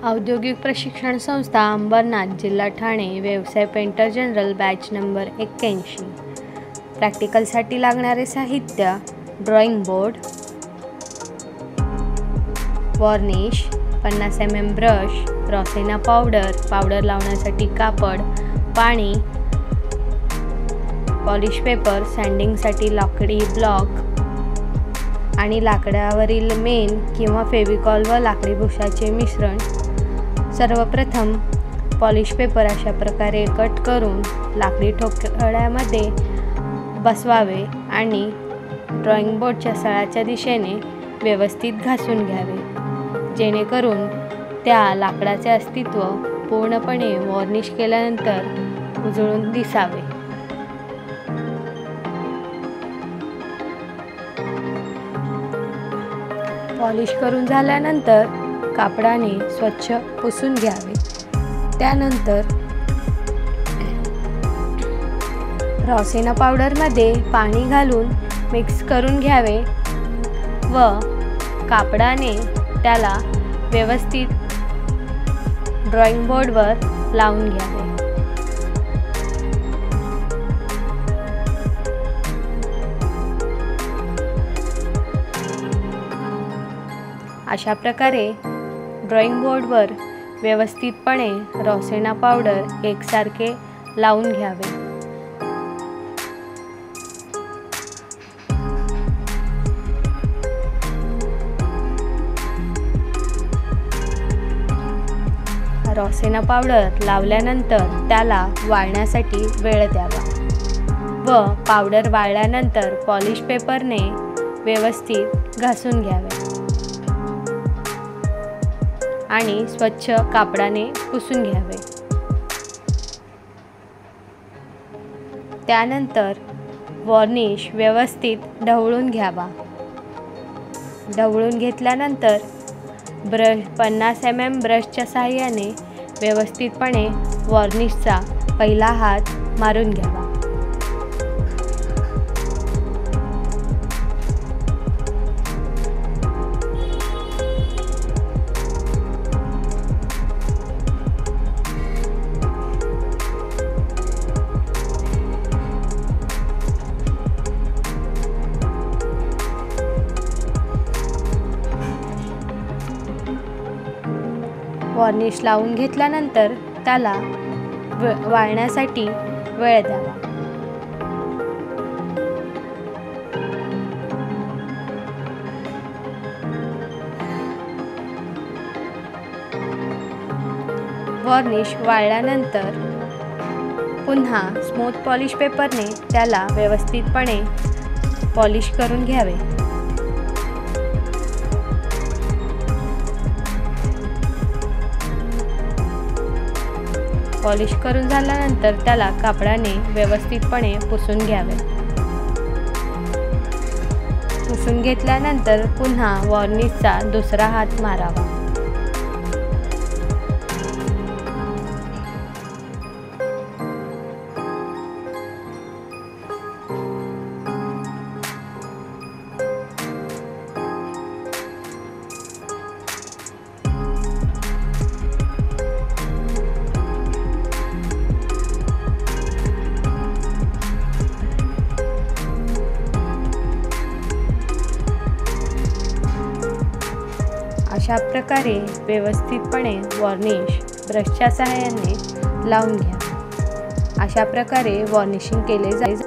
औद्योगिक प्रशिक्षण संस्था अंबरनाथ, जिल्हा ठाणे, व्यवसाय पेंटर जनरल, बॅच नंबर 81। प्रॅक्टिकलसाठी लागणारे साहित्य: drawing board, varnish, 50 mm brush, रॉसेना पावडर, पावडर लावण्यासाठी कापड, पाणी, पॉलिश पेपर, सँडिंगसाठी लाकडी ब्लॉक आणि लाकडावरील मेण किंवा फेविकॉल व लाकडी बुशाचे मिश्रण। सर्वप्रथम पॉलिश पेपर अशा प्रकारे कट करून लाकडी ठोकळ्यामध्ये बसवावे आणि ड्रॉइंग बोर्डच्या सळाच्या दिशेने व्यवस्थित घासून घ्यावे, जेणेकरून त्या लाकडाचे अस्तित्व पूर्णपणे वॉर्निश केल्यानंतर उजळून दिसावे। पॉलिश करून झाल्यानंतर कापडाने स्वच्छ पुसून घ्यावे। त्यानंतर रॉसेना पावडरमध्ये पाणी घालून मिक्स करून घ्यावे व कापडाने त्याला व्यवस्थित ड्रॉइंग बोर्डवर लावून घ्यावे। अशा प्रकारे ड्रॉइंग बोर्डवर व्यवस्थितपणे रॉसेना पावडर एकसारखे लावून घ्यावे। रॉसेना पावडर लावल्यानंतर त्याला वाळण्यासाठी वेळ द्यावा व पावडर वाळल्यानंतर पॉलिश पेपरने व्यवस्थित घासून घ्यावे आणि स्वच्छ कापडाने पुसून घ्यावे। त्यानंतर वॉर्निश व्यवस्थित ढवळून घ्यावा। ढवळून घेतल्यानंतर 50 mm ब्रशच्या साहाय्याने व्यवस्थितपणे वॉर्निशचा पहिला हात मारून घ्यावा। वॉर्निश लावून घेतल्यानंतर त्याला वाळण्यासाठी वेळ द्यावा। वॉर्निश वाळल्यानंतर पुन्हा स्मूथ पॉलिश पेपरने त्याला व्यवस्थितपणे पॉलिश करून घ्यावे। पॉलिश करून झाल्यानंतर त्याला कापडाने व्यवस्थितपणे पुसून घ्यावे। पुसून घेतल्यानंतर पुन्हा वॉर्निशचा दुसरा हात मारावा। अशा प्रकारे व्यवस्थितपणे वॉर्निश ब्रशच्या सहाय्याने लावून घ्या। अशा प्रकारे वॉर्निशिंग केले जाईल।